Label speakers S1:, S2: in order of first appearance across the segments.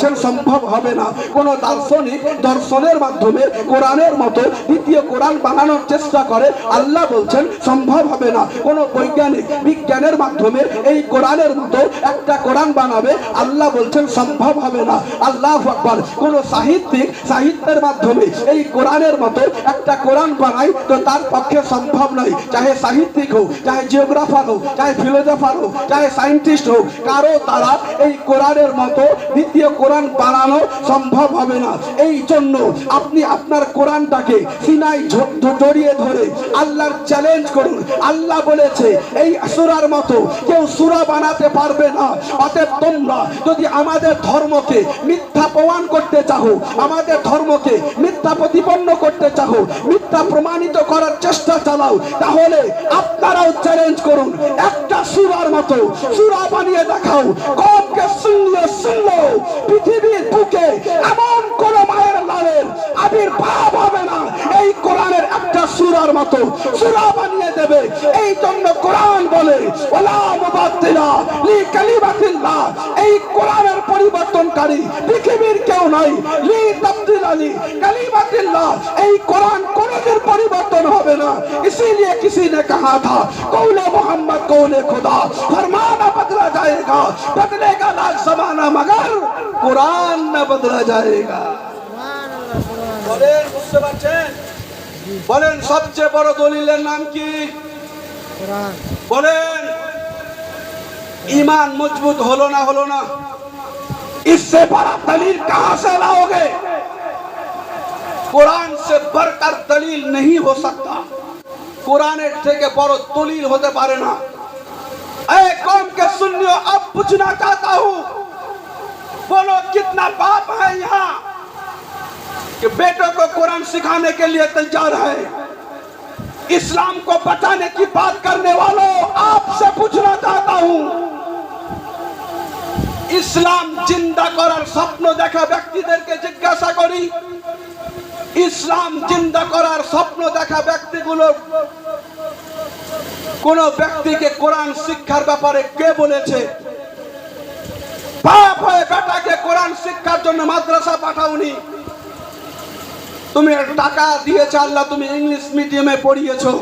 S1: বলছেন সম্ভব হবে না। কোন দার্শনিক দর্শনের মাধ্যমে কোরআনের মতো দ্বিতীয় কোরআন বানানোর চেষ্টা করে, আল্লাহ বলছেন সম্ভব হবে না। কোন বৈজ্ঞানিক বিজ্ঞানের মাধ্যমে এই কোরআনের মতো একটা কোরআন বানাবে, আল্লাহ বলছেন সম্ভব হবে না। আল্লাহু আকবার। কোন সাহিত্যিক সাহিত্যের মাধ্যমে এই কোরআনের মতো একটা কোরআন বানায়, তো তার পক্ষে সম্ভব নয়। চাহে সাহিত্যিক হোক, চাহে জিওগ্রাফার হোক, চাহে ফিলোজফার হোক, চাহে সায়েন্টিস্ট হোক, কারো দ্বারা এই কোরআনের মতো দ্বিতীয় কোরআন বানানো সম্ভব হবে না। এই জন্য আপনি আপনার কোরআনটাকে সিনায় জড়িয়ে ধরে আল্লাহর চ্যালেঞ্জ করুন। আল্লাহ বলেছে এই সূরার মতো কেউ সূরা বানাতে পারবে না। অতএব তোমরা যদি আমাদের ধর্মকে মিথ্যা প্রমাণ করতে চাও, আমাদের ধর্মকে মিথ্যা প্রতিপন্ন করতে চাও, মিথ্যা প্রমাণিত করার চেষ্টা চালাও, তাহলে আপনারাও চ্যালেঞ্জ করুন, একটা সূরার মতো সূরা বানিয়ে দেখাও। কমকে শুনলো পৃথিবীর বুকে এমন কোন মায়ের লালের আবির্ভাব হবে না এই কোরআনের একটা সূরার মতো সূরা বানিয়ে দেবে। এই জন্য কোরআন বলে ওয়ালা মুবাদদিলা লিকালিমাতিল্লাহ, এই কোরআনের পরিবর্তনকারী পৃথিবীর কেউ নাই। লি তাবদিলা লিকালিমাতিল্লাহ, এই কোরআন কোনদিন পরিবর্তন হবে না। इसीलिए किसी ने कहा था कौले मोहम्मद कौले खुदा, फरमाना बदला जाएगा, बदलेगा लाख ज़माना मगर कुरान न बदला जाएगा। বলেন, বুঝতে পারছেন? বলেন সবচেয়ে বড় দলিলের নাম কি? কোরআন। বলেন ईमान मजबूत হলো না হলো না? इससे बड़ा दलील कहां से लाओगे? कुरान से बढ़कर दलील नहीं हो सकता। कुराনের থেকে বড় দলিল হতে পারে না। ऐ कौम के सुन्नियों, अब पूछना चाहता हूं, बोलो कितना बाप है यहाँ कि बेटों को कुरान सिखाने के लिए तैयार है? इस्लाम को बचाने की बात करने वालों, आपसे पूछना चाहता हूं, इस्लाम जिंदा करार स्वप्न देखा ব্যক্তিদেরকে জিজ্ঞাসা করি, ইসলাম জিন্দা করার স্বপ্ন দেখা ব্যক্তিগুলো কোন ব্যক্তিকে কোরআন শিক্ষার ব্যাপারে কে বলেছে? বাপ হয়ে বেটাকে কোরআন শিক্ষার জন্য মাদ্রাসা পাঠাওনি। তুমি টাকা দিয়েছ আল্লাহ, তুমি ইংলিশ মিডিয়ামে পড়িয়েছো,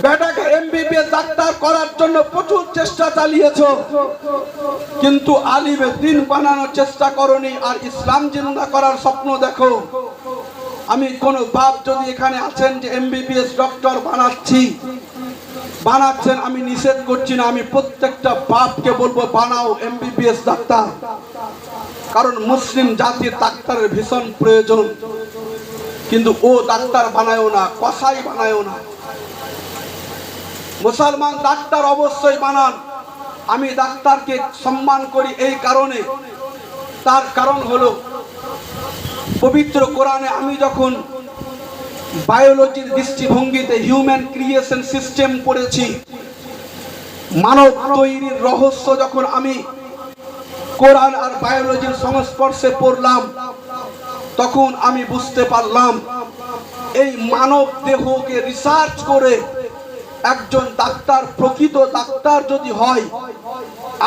S1: বেটাকে এমবিবিএস ডাক্তার করার জন্য প্রচুর চেষ্টা চালিয়েছো, কিন্তু আলিমে দ্বীন বানানোর চেষ্টা করনি। আর ইসলাম জিন্দা করার স্বপ্ন দেখো। আমি কোন বাপ যদি এখানে আছেন যে এমবিবিএস ডক্টর বানাচ্ছেন, আমি নিষেধ করছি না। আমি প্রত্যেকটা বাপকে বলবো বানাও এমবিবিএস ডাক্তার, কারণ মুসলিম জাতির ডাক্তারের ভীষণ প্রয়োজন। কিন্তু ও ডাক্তার বানায়ও না, কসাই বানায়ও না। মুসলমান ডাক্তার অবশ্যই বানান। আমি ডাক্তারকে সম্মান করি এই কারণে, তার কারণ হলো পবিত্র কোরআনে আমি যখন বায়োলজির দৃষ্টিভঙ্গিতে হিউম্যান ক্রিয়েশন সিস্টেম পড়েছি, মানব তৈরির রহস্য যখন আমি কোরআন আর বায়োলজির সংস্পর্শে পড়লাম, তখন আমি বুঝতে পারলাম এই মানব দেহকে রিসার্চ করে একজন ডাক্তার প্রকৃত ডাক্তার যদি হয়,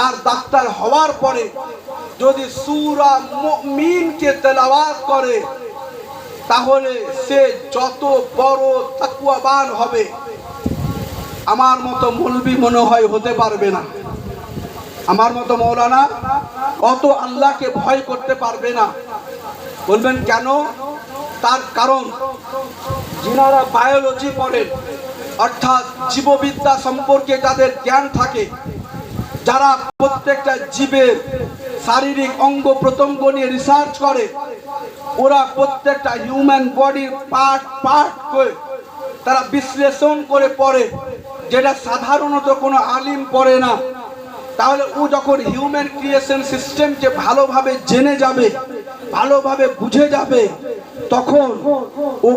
S1: আর ডাক্তার হওয়ার পরে যদি সূরা মুমিনকে তেলাওয়াত করে, তাহলে সে যত বড় তাকওয়াবান হবে, আমার মতো মৌলবি মনে হয় হতে পারবে না। আমার মতো মৌলানা অত আল্লাহকে ভয় করতে পারবে না। বলবেন কেন? তার কারণ যিনারা বায়োলজি পড়েন, অর্থাৎ জীববিদ্যা সম্পর্কে যাদের জ্ঞান থাকে, যারা প্রত্যেকটা জীবের শারীরিক অঙ্গ প্রত্যঙ্গ নিয়ে রিসার্চ করে, ওরা প্রত্যেকটা হিউম্যান বডির পার্ট করে তারা বিশ্লেষণ করে পড়ে, যেটা সাধারণত কোনো আলিম পড়ে না। তাহলে ও যখন হিউম্যান ক্রিয়েশন সিস্টেমকে ভালোভাবে জেনে যাবে, ভালোভাবে বুঝে যাবে, তখন ও